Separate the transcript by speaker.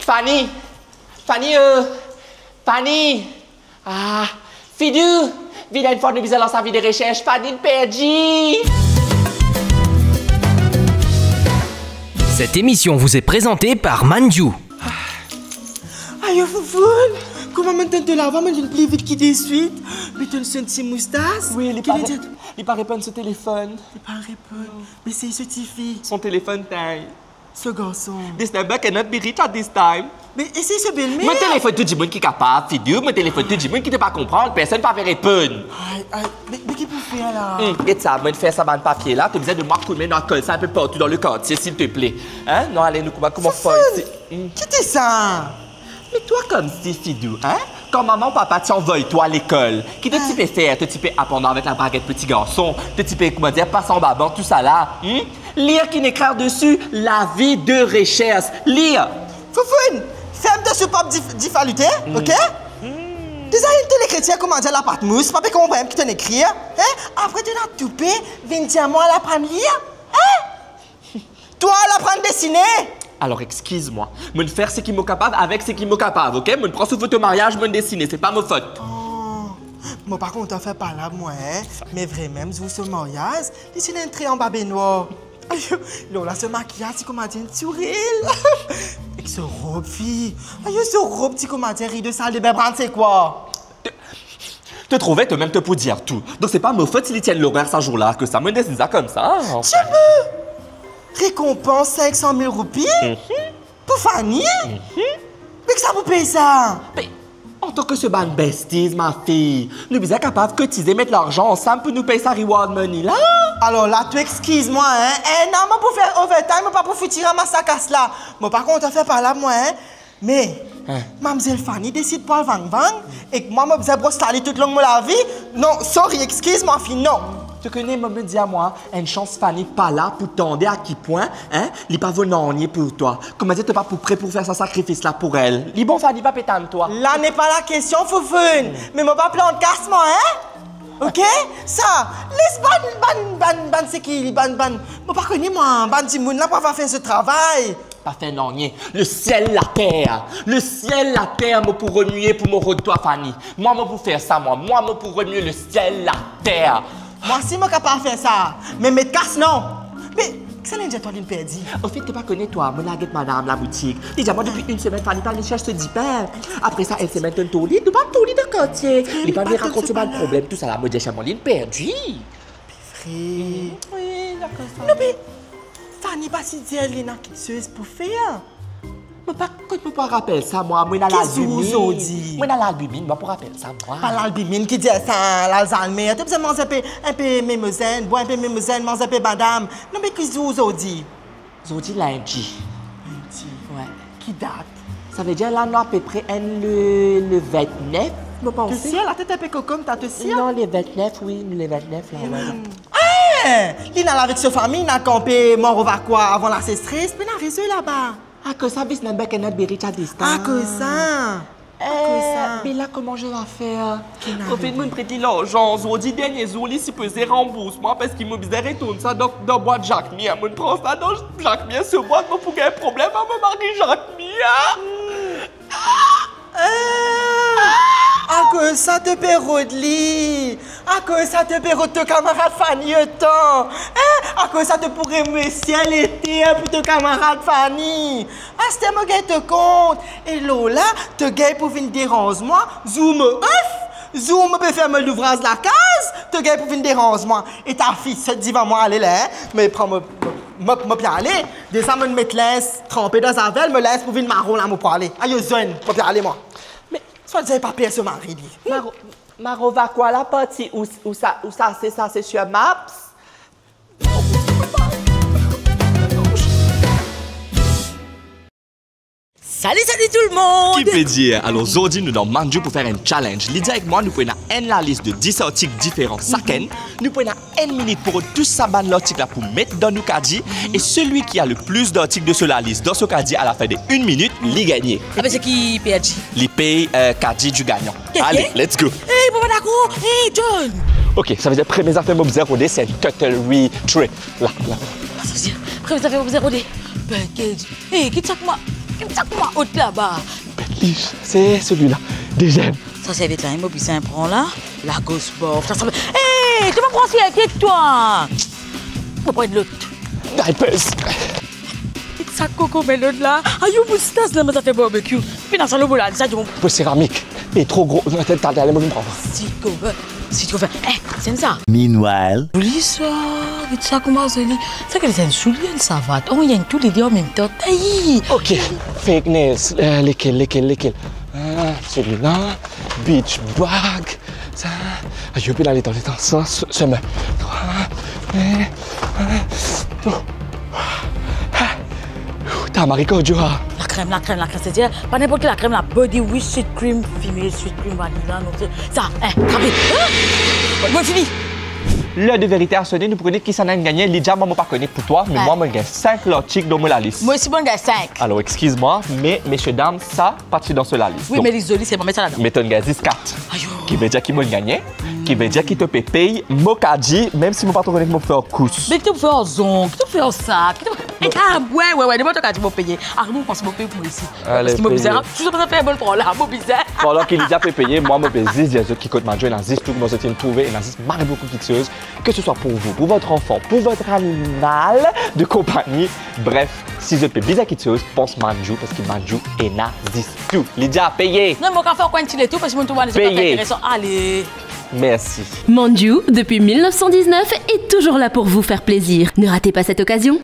Speaker 1: Fanny! Fanny! Ah! Fidou! Viens une fois nous visons lancer vie de recherche. Fanny de perdu!
Speaker 2: Cette émission vous est présentée par Manju.
Speaker 3: Aïe, Foufoune! Comment maintenant te laver, mais d'une plus vite qui des suites? Mais tu as une petite moustache?
Speaker 1: Oui, il paraît pas de ce téléphone.
Speaker 3: Il paraît pas. Mais c'est ce petit fille.
Speaker 1: Son téléphone taille.
Speaker 3: Ce garçon.
Speaker 1: This number cannot be reached at this time.
Speaker 3: Mais essaye ce belle-mère.
Speaker 1: Mon téléphone, tout le monde qui est capable, Fidou. Mon téléphone, tout le monde qui ne peut pas comprendre. Personne ne va faire répondre.
Speaker 3: Aïe, mais qu'est-ce que vous faites là?
Speaker 1: Regarde ça, moi, faire ça dans le papier là. Tu as besoin de moi de mettre dans le col, ça un peu partout dans le quartier, s'il te plaît. Hein? Non, allez, nous, comment faire ici?
Speaker 3: Qui t'es ça?
Speaker 1: Mais toi, comme si, Fidou, hein? Quand maman, papa t'envoie toi à l'école, qui te tu peux faire? Te tu peux apprendre avec la braguette petit garçon? Te tu peux, comment dire, passer en babant, tout ça là? Lire qui n'écrire dessus, la vie de recherche. Lire!
Speaker 3: Foufoune, ferme-toi sur pop diffaluté, ok? Déjà, les chrétiens comment dire la pâte mousse, papa comprend qui t'en écrire, hein? Après, tu n'as tout payé, viens dire moi à l'apprendre à lire, hein? Toi, à l'apprendre à dessiner!
Speaker 1: Alors, excuse-moi. Mon faire ce qui m'est capable avec ce qui m'est capable, ok? Mon prend sous photo mariage, mon dessiner, c'est pas ma faute.
Speaker 3: Oh. Moi, par contre, on fait pas là, moi, hein? Mais vraiment, vous, ce mariage, dessiner un trait en bas noir. Aïe, là, ce maquillage, c'est comment dire, un sourire. Avec ce robe, fille. Aïe, ce robe, c'est comment dire, de salle de bain, c'est quoi?
Speaker 1: Te trouvais, te même te pour dire tout. Donc, c'est pas ma faute s'ils tiennent l'horaire ce jour-là, que ça me dessine ça comme ça.
Speaker 3: Tu veux? Récompense 500 000 roupies? Pour Fanny? Mais que ça vous paye ça?
Speaker 1: Mais, en tant que ce ban besties, ma fille, nous sommes capables de cotiser, mettre l'argent ensemble pour nous payer sa reward money, là?
Speaker 3: Alors là, tu excuse-moi, hein? Eh non, moi pour faire overtime, pas pour tirer ma sacasse là. Moi par contre, on fait pas là, moi, hein? Mais, Mademoiselle Fanny décide pas le vang-vang et que moi, je brosse aller toute longue la vie. Non, sorry, excuse-moi, fille, non.
Speaker 1: Tu connais, me dit à moi, une chance Fanny pas là pour t'aider à qui point, hein? Il pas venant pour toi. Comment dire, t'es pas prêt pour faire ce sacrifice là pour elle? Les bon Fanny va péter toi.
Speaker 3: Là n'est pas la question, Foufoune. Mais moi pas plan de casse-moi, hein? Ok? Ça, laisse ban, c'est qui, ban. Moi pas connu, moi, ban du monde là pour faire ce travail.
Speaker 1: Pas fait non, rien. Le ciel, la terre, moi pour remuer pour me toi, Fanny. Moi pour faire ça, moi pour remuer le ciel, la terre.
Speaker 3: Moi, si je suis capable de faire ça, mais mes casse, non. Mais, qu'est-ce que toi d'une perdue?
Speaker 1: Au fait, tu pas connais toi, mon aguette madame, la boutique. Déjà, moi, depuis une semaine, Fanny parle de cherche ce 10 pains. Après ça, elle se met un tourlis, nous pas un tourlis de quartier. Les pas de raconter pas de problème, tout ça, la mode chez moi, une perdue.
Speaker 3: Frère.
Speaker 1: Oui, d'accord, ça.
Speaker 3: Non, mais, Fanny, pas si dire, elle est dans quelque chose pour faire.
Speaker 1: Quand tu pas rappeler ça, moi, dans l'albumine. Moi, dans l'albumine, moi, pour rappeler ça, moi.
Speaker 3: Pas l'albumine qui dit ça, l'Alzheimer. Tu as besoin de manger un peu mémosène, boire un peu mémosène, manger un peu madame. Non, mais qu'est-ce que vous aujourd'hui?
Speaker 1: Aujourd'hui, lundi.
Speaker 3: Lundi?
Speaker 1: Ouais.
Speaker 3: Qui date?
Speaker 1: Ça veut dire là, nous, à peu près, le 29, je pense.
Speaker 3: Tu sais, la tête un peu cocomme, t'as te sais?
Speaker 1: Non, les 29, oui, les 29, là, ouais.
Speaker 3: Il n'a avec sa famille, il a campé mort au quoi avant la sécheresse, puis il a réseau là-bas.
Speaker 1: À cause ça, business back and not be rich at this time.
Speaker 3: À cause ça.
Speaker 1: Mais là, comment je vais faire? En fait, je prête l'argent. Je dis dernier jour, si peut se rembourser moi parce qu'il m'a bizarre retourne ça dans la boîte Jacques Mia. Je prends ça dans Jacques Mia, ce boîte, pour qu'il y ait un problème à me marier Jacques Mia.
Speaker 3: À cause ça te pérode li. À cause ça te pérode ton camarade Fanny autant. À cause ça te pourrait me ciel l'été pour ton camarade Fanny. Ah, c'était moi qui te compte. Et là, te gay pour venir déranger moi. Zoom off. Zoom peut faire l'ouvrage de la case. Te gay pour venir déranger moi. Et ta fille se dit va moi aller là. Mais prends-moi. Moi bien aller. Déjà, me mettre laisse trempé dans un verre, me laisse pour venir marron là, pour aller. Aïe, zone. Moi bien aller moi. Soit vous n'avez pas payé ce mari.
Speaker 1: Maro va quoi la partie où ça c'est sur Maps?
Speaker 4: Salut tout le monde!
Speaker 1: Qui peut dire? Alors aujourd'hui, nous dans Manju pour faire un challenge. L'idée avec moi, nous prenons la liste de 10 articles différents chacun. Nous prenons 1 minute pour tous saban l'article là pour mettre dans nos caddies. Et celui qui a le plus d'articles de la liste dans ce caddie à la fin de 1 minute, l'y gagne.
Speaker 4: Ah ben c'est qui PRG?
Speaker 1: L'y paye caddie du gagnant. Allez, let's go!
Speaker 4: Hey, papa d'accord! Hey, John!
Speaker 1: Ok, ça veut dire première affaire que vous c'est un cutlery tray. Là.
Speaker 4: Ça veut dire, première affaire que vous rodé. Package. Hey, qui t'a que moi? Ça comment haute là-bas?
Speaker 1: Bentley, c'est celui-là. Deuxième.
Speaker 4: Ça c'est vite là, immobilier, ça prend là. La gosse bof. Ça. Hé, tu vas prendre ce avec toi. On va prendre l'autre.
Speaker 1: Diapers.
Speaker 4: Ça coco, mais l'autre là. Aïe, moustache, là, mais ça fait barbecue. Puis dans le salon, là, ça, tu vas.
Speaker 1: Pour céramique. Il est trop gros. T'as allé me prendre.
Speaker 4: Si tu veux. Hé, c'est ça.
Speaker 5: Meanwhile.
Speaker 4: Oublie ça. Vite ça, comment ça dit? C'est que les souliers, ça va. On y a tous les deux en même temps. Aïe.
Speaker 1: Ok. Fake nails. Lesquels? Celui-là. Beach bag. Ça. Je vais aller dans les temps. Ça, ce me. T'as Marico, Joa.
Speaker 4: La crème, c'est-à-dire, pas n'importe quelle la crème, la body wish sweet cream, female sweet cream vanilla, non, ça, trapé. Bon, fini.
Speaker 1: L'heure de vérité a sonné, nous prenons qui s'en a gagné. Lydia, moi, je ne connais pas pour toi, mais moi, je gagne 5 lotiques dans la liste.
Speaker 4: Moi aussi, bon, j'ai 5.
Speaker 1: Alors, excuse-moi, mais, messieurs, dames, ça, parti dans la liste.
Speaker 4: Oui, mais les jolis, c'est bon, mettre ça là-dedans.
Speaker 1: Mettons, gars, 10 cartes. Qui veut dire qu'il m'a gagné, qui veut dire qu'il te paye, Mokadi, même si je ne peux pas te connaître, je vais faire course.
Speaker 4: Mais qui te fait un zon, qui te fait un sac, ouais, dis-moi, tu vas payer. Arnaud, je pense que je vais payer pour ici. Parce qu'il m'a bizarre. Tu sais pas faire un bon pour là, moi bizarre.
Speaker 1: Pendant qu'il Lydia peut payer, moi, je paye 10, il y a d'autres qui coûtent ma joie, il y en a 10, tout le monde se tient trouvé, il y en a 10, marre beaucoup de choses, que ce soit pour vous, pour votre enfant, pour votre animal de compagnie. Bref, si je paye bizarre quelque chose, pense Manjou, parce que Manjou est na 10 tout. Lydia, payez.
Speaker 4: Non, mais on va faire quoi et tout, parce que je me trouve des choses intéressantes. Allez.
Speaker 1: Merci.
Speaker 6: Manju, depuis 1919, est toujours là pour vous faire plaisir. Ne ratez pas cette occasion.